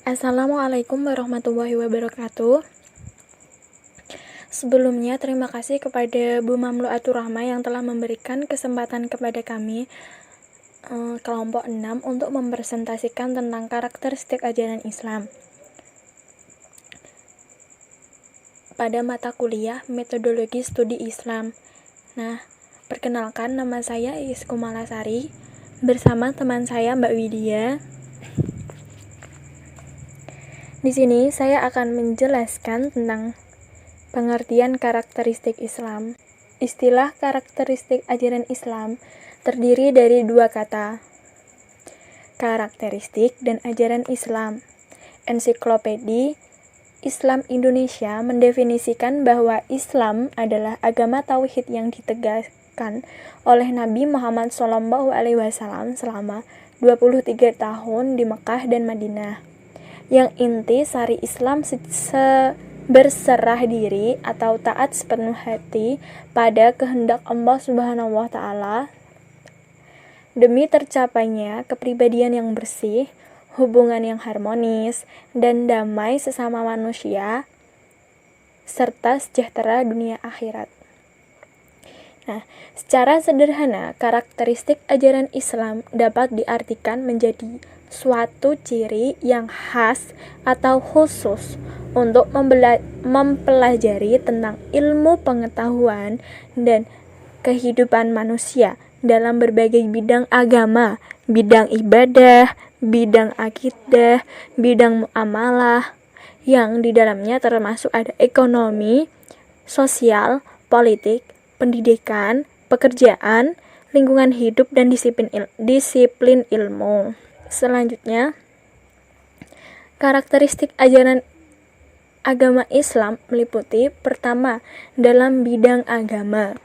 Assalamualaikum warahmatullahi wabarakatuh. Sebelumnya, terima kasih kepada Bu Mamlu Aturrahma yang telah memberikan kesempatan kepada kami, kelompok 6, untuk mempresentasikan tentang karakteristik ajaran Islam pada mata kuliah Metodologi Studi Islam. Nah, perkenalkan, nama saya Iis Kumalasari bersama teman saya Mbak Widya. Di sini saya akan menjelaskan tentang pengertian karakteristik Islam. Istilah karakteristik ajaran Islam terdiri dari dua kata, karakteristik dan ajaran Islam. Ensiklopedi Islam Indonesia mendefinisikan bahwa Islam adalah agama tauhid yang ditegakkan oleh Nabi Muhammad SAW selama 23 tahun di Mekah dan Madinah. Yang inti sari Islam berserah diri atau taat sepenuh hati pada kehendak Allah Subhanahu wa Ta'ala demi tercapainya kepribadian yang bersih, hubungan yang harmonis, dan damai sesama manusia, serta sejahtera dunia akhirat. Nah, secara sederhana, karakteristik ajaran Islam dapat diartikan menjadi suatu ciri yang khas atau khusus untuk mempelajari tentang ilmu pengetahuan dan kehidupan manusia dalam berbagai bidang agama, bidang ibadah, bidang akidah, bidang muamalah, yang di dalamnya termasuk ada ekonomi, sosial, politik, pendidikan, pekerjaan, lingkungan hidup, dan disiplin ilmu. Selanjutnya, karakteristik ajaran agama Islam meliputi: pertama, dalam bidang agama.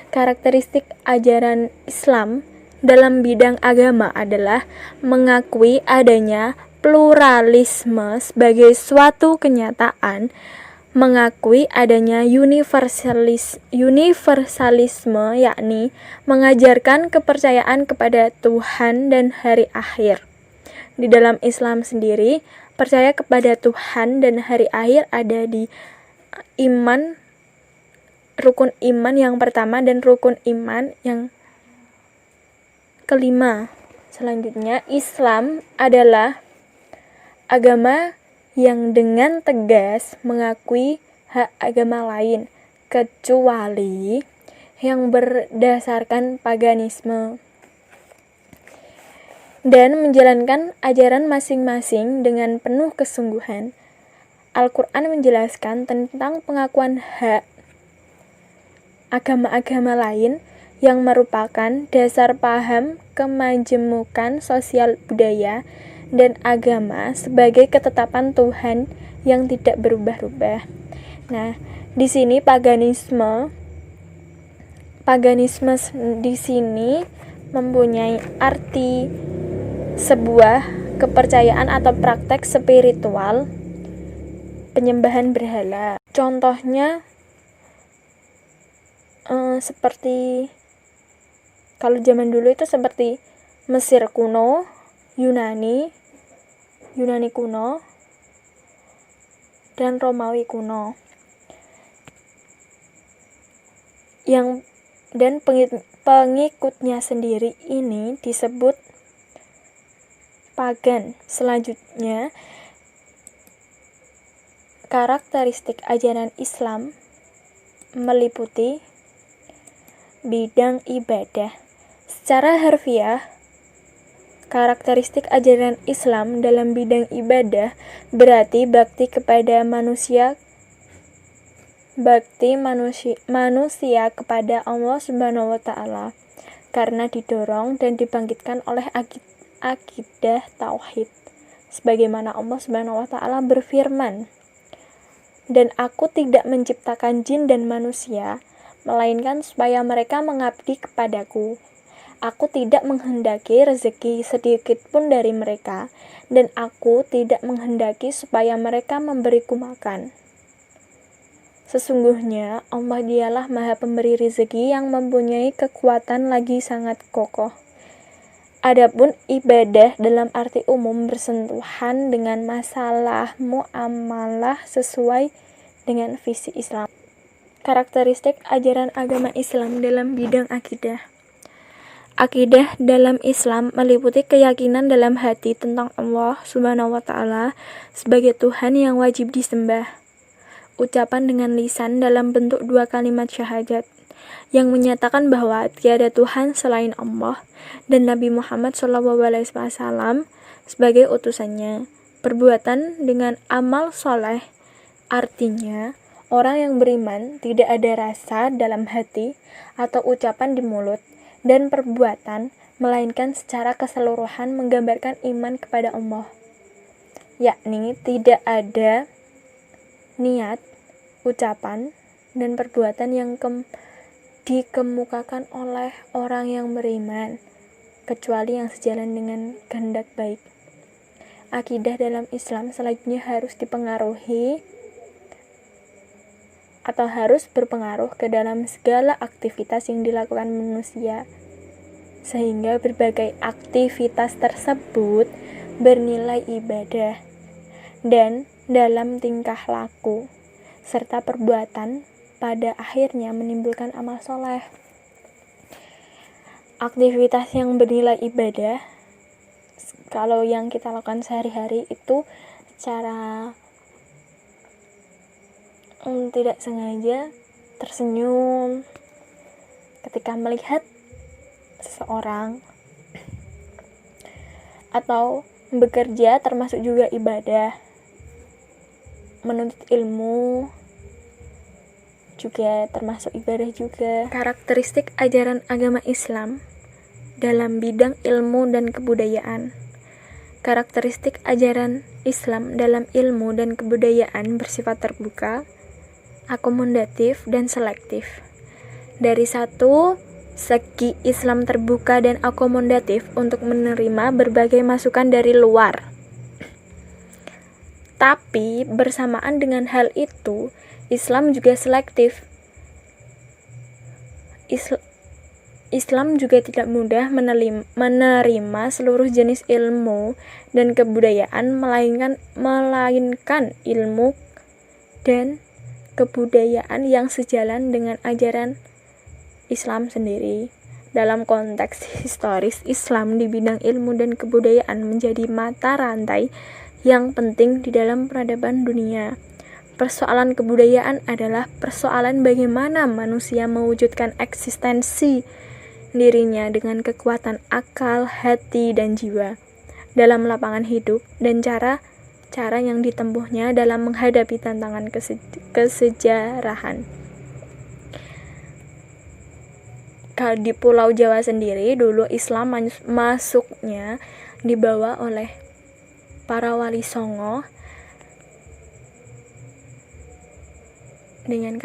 Karakteristik ajaran Islam dalam bidang agama adalah mengakui adanya pluralisme sebagai suatu kenyataan, mengakui adanya universalisme, yakni mengajarkan kepercayaan kepada Tuhan dan hari akhir. Di dalam Islam sendiri, percaya kepada Tuhan dan hari akhir ada di rukun iman yang pertama dan rukun iman yang kelima. Selanjutnya, Islam adalah agama yang dengan tegas mengakui hak agama lain kecuali yang berdasarkan paganisme dan menjalankan ajaran masing-masing dengan penuh kesungguhan. Al-Quran menjelaskan tentang pengakuan hak agama-agama lain yang merupakan dasar paham kemajemukan sosial budaya dan agama sebagai ketetapan Tuhan yang tidak berubah-ubah. Nah, di sini paganisme di sini mempunyai arti sebuah kepercayaan atau praktek spiritual penyembahan berhala. Contohnya seperti kalau zaman dulu itu seperti Mesir kuno, Yunani kuno, dan Romawi kuno. Dan pengikutnya sendiri ini disebut pagan. Selanjutnya, karakteristik ajaran Islam meliputi bidang ibadah. Secara harfiah, karakteristik ajaran Islam dalam bidang ibadah berarti bakti manusia kepada Allah Subhanahu wa Ta'ala karena didorong dan dibangkitkan oleh akidah tauhid. Sebagaimana Allah Subhanahu wa Ta'ala berfirman, "Dan aku tidak menciptakan jin dan manusia melainkan supaya mereka mengabdi kepadaku. Aku tidak menghendaki rezeki sedikit pun dari mereka, dan aku tidak menghendaki supaya mereka memberiku makan. Sesungguhnya Allah dialah Maha Pemberi rezeki yang mempunyai kekuatan lagi sangat kokoh." Adapun ibadah dalam arti umum bersentuhan dengan masalah muamalah sesuai dengan visi Islam. Karakteristik ajaran agama Islam dalam bidang akidah. Akidah dalam Islam meliputi keyakinan dalam hati tentang Allah Subhanahu wa Ta'ala sebagai Tuhan yang wajib disembah. Ucapan dengan lisan dalam bentuk 2 kalimat syahadat yang menyatakan bahwa tiada Tuhan selain Allah dan Nabi Muhammad SAW sebagai utusannya. Perbuatan dengan amal soleh, artinya orang yang beriman tidak ada rasa dalam hati atau ucapan di mulut dan perbuatan, melainkan secara keseluruhan menggambarkan iman kepada Allah, yakni tidak ada niat, ucapan, dan perbuatan yang dikemukakan oleh orang yang beriman, kecuali yang sejalan dengan kehendak baik. Akidah dalam Islam selanjutnya harus berpengaruh ke dalam segala aktivitas yang dilakukan manusia, sehingga berbagai aktivitas tersebut bernilai ibadah dan dalam tingkah laku serta perbuatan pada akhirnya menimbulkan amal soleh. Aktivitas yang bernilai ibadah, kalau yang kita lakukan sehari-hari itu secara tidak sengaja tersenyum ketika melihat seseorang, atau bekerja termasuk juga ibadah. Menuntut ilmu juga termasuk ibadah juga. Karakteristik ajaran agama Islam dalam bidang ilmu dan kebudayaan. Karakteristik ajaran Islam dalam ilmu dan kebudayaan bersifat terbuka, akomodatif, dan selektif. Dari satu segi, Islam terbuka dan akomodatif untuk menerima berbagai masukan dari luar. Tapi bersamaan dengan hal itu, Islam juga selektif. Islam juga tidak mudah menerima seluruh jenis ilmu dan kebudayaan, melainkan ilmu dan kebudayaan yang sejalan dengan ajaran Islam sendiri. Dalam konteks historis, Islam di bidang ilmu dan kebudayaan menjadi mata rantai yang penting di dalam peradaban dunia. Persoalan kebudayaan adalah persoalan bagaimana manusia mewujudkan eksistensi dirinya dengan kekuatan akal, hati, dan jiwa dalam lapangan hidup, dan cara yang ditempuhnya dalam menghadapi tantangan kesejarahan. Di Pulau Jawa sendiri, dulu Islam masuknya dibawa oleh para wali songo dengan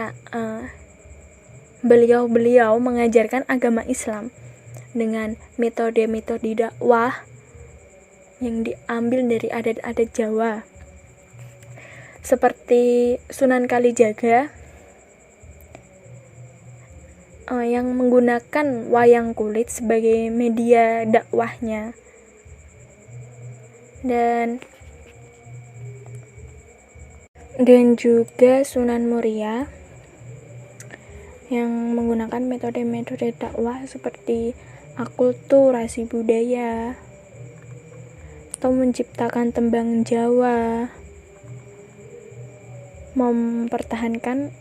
beliau mengajarkan agama Islam dengan metode-metode dakwah yang diambil dari adat-adat Jawa, seperti Sunan Kalijaga yang menggunakan wayang kulit sebagai media dakwahnya, dan juga Sunan Muria yang menggunakan metode-metode dakwah seperti akulturasi budaya atau menciptakan tembang Jawa, mempertahankan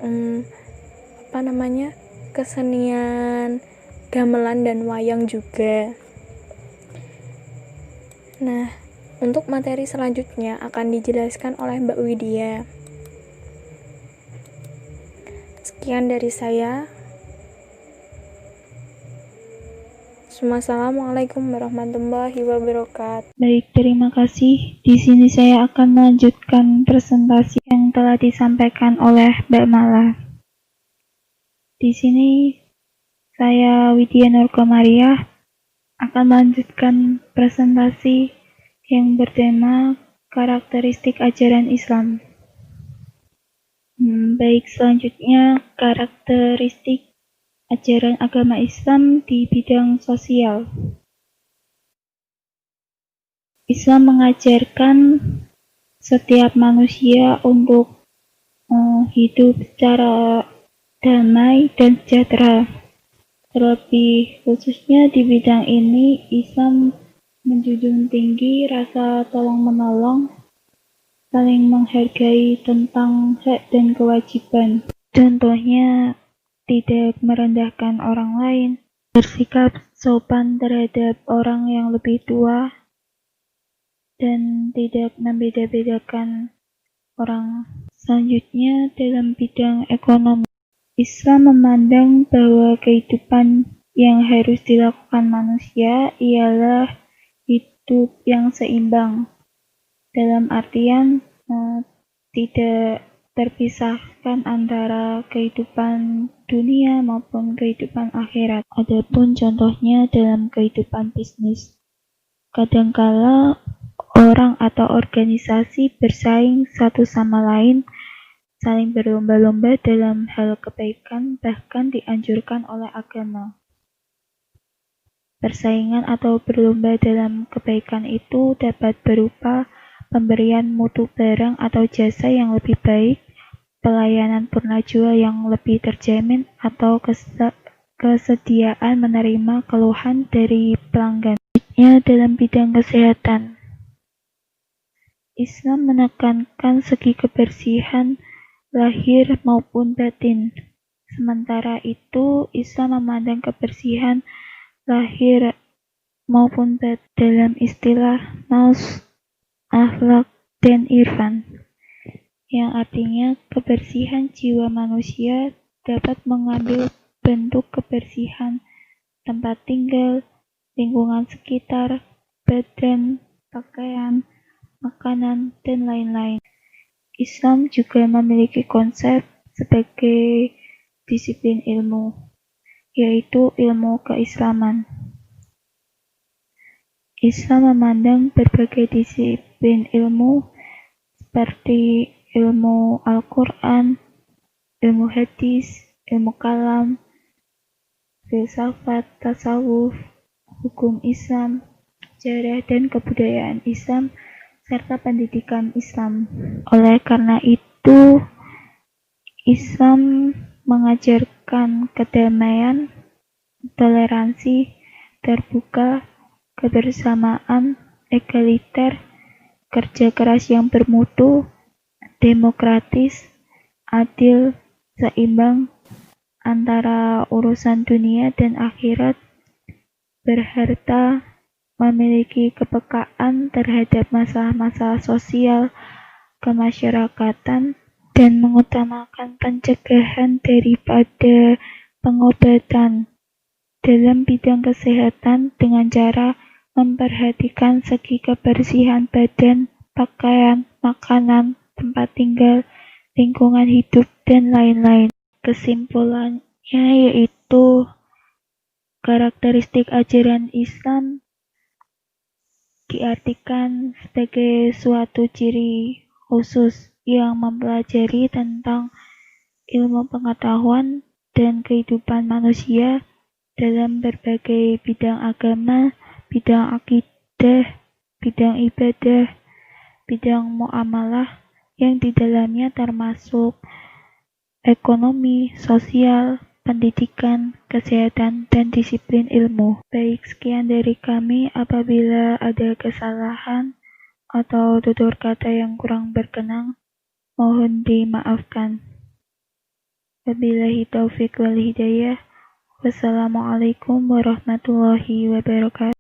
kesenian gamelan dan wayang juga. Nah, untuk materi selanjutnya akan dijelaskan oleh Mbak Widya. Sekian dari saya. Assalamualaikum warahmatullahi wabarakatuh. Baik, terima kasih. Di sini saya akan melanjutkan presentasi yang telah disampaikan oleh Mbak Mala. Di sini saya Widya Nurkomariah akan melanjutkan presentasi yang bertema karakteristik ajaran Islam. Baik, selanjutnya karakteristik ajaran agama Islam di bidang sosial. Islam mengajarkan setiap manusia untuk hidup secara damai dan sejahtera. Terlebih khususnya di bidang ini, Islam menjunjung tinggi rasa tolong-menolong, saling menghargai tentang hak dan kewajiban. Contohnya, tidak merendahkan orang lain, bersikap sopan terhadap orang yang lebih tua, dan tidak membeda-bedakan orang. Selanjutnya, dalam bidang ekonomi, Islam memandang bahwa kehidupan yang harus dilakukan manusia ialah hidup yang seimbang, dalam artian tidak terpisahkan antara kehidupan dunia maupun kehidupan akhirat. Adapun contohnya dalam kehidupan bisnis, kadangkala orang atau organisasi bersaing satu sama lain, saling berlomba-lomba dalam hal kebaikan, bahkan dianjurkan oleh agama. Persaingan atau berlomba dalam kebaikan itu dapat berupa pemberian mutu barang atau jasa yang lebih baik, pelayanan purnajua yang lebih terjamin, atau kesediaan menerima keluhan dari pelanggan. Dalam bidang kesehatan, Islam menekankan segi kebersihan lahir maupun batin. Sementara itu, Islam memandang kebersihan lahir maupun batin dalam istilah naus, akhlak, dan irfan, yang artinya kebersihan jiwa manusia dapat mengambil bentuk kebersihan tempat tinggal, lingkungan sekitar, badan, pakaian, makanan, dan lain-lain. Islam juga memiliki konsep sebagai disiplin ilmu, yaitu ilmu keislaman. Islam memandang berbagai disiplin ilmu seperti ilmu Al-Quran, ilmu hadis, ilmu kalam, filsafat, tasawuf, hukum Islam, sejarah dan kebudayaan Islam, serta pendidikan Islam. Oleh karena itu, Islam mengajarkan kedamaian, toleransi, terbuka, kebersamaan, egaliter, kerja keras yang bermutu, demokratis, adil, seimbang antara urusan dunia dan akhirat, berharta, memiliki kepekaan terhadap masalah-masalah sosial, kemasyarakatan, dan mengutamakan pencegahan daripada pengobatan. Dalam bidang kesehatan dengan cara memperhatikan segi kebersihan badan, pakaian, makanan, tempat tinggal, lingkungan hidup, dan lain-lain. Kesimpulannya yaitu karakteristik ajaran Islam diartikan sebagai suatu ciri khusus yang mempelajari tentang ilmu pengetahuan dan kehidupan manusia dalam berbagai bidang agama, bidang akidah, bidang ibadah, bidang muamalah, yang di dalamnya termasuk ekonomi, sosial, pendidikan, kesehatan, dan disiplin ilmu. Baik, sekian dari kami. Apabila ada kesalahan atau tutur kata yang kurang berkenan, mohon dimaafkan. Wabillahi taufiq wal hidayah. Wassalamualaikum warahmatullahi wabarakatuh.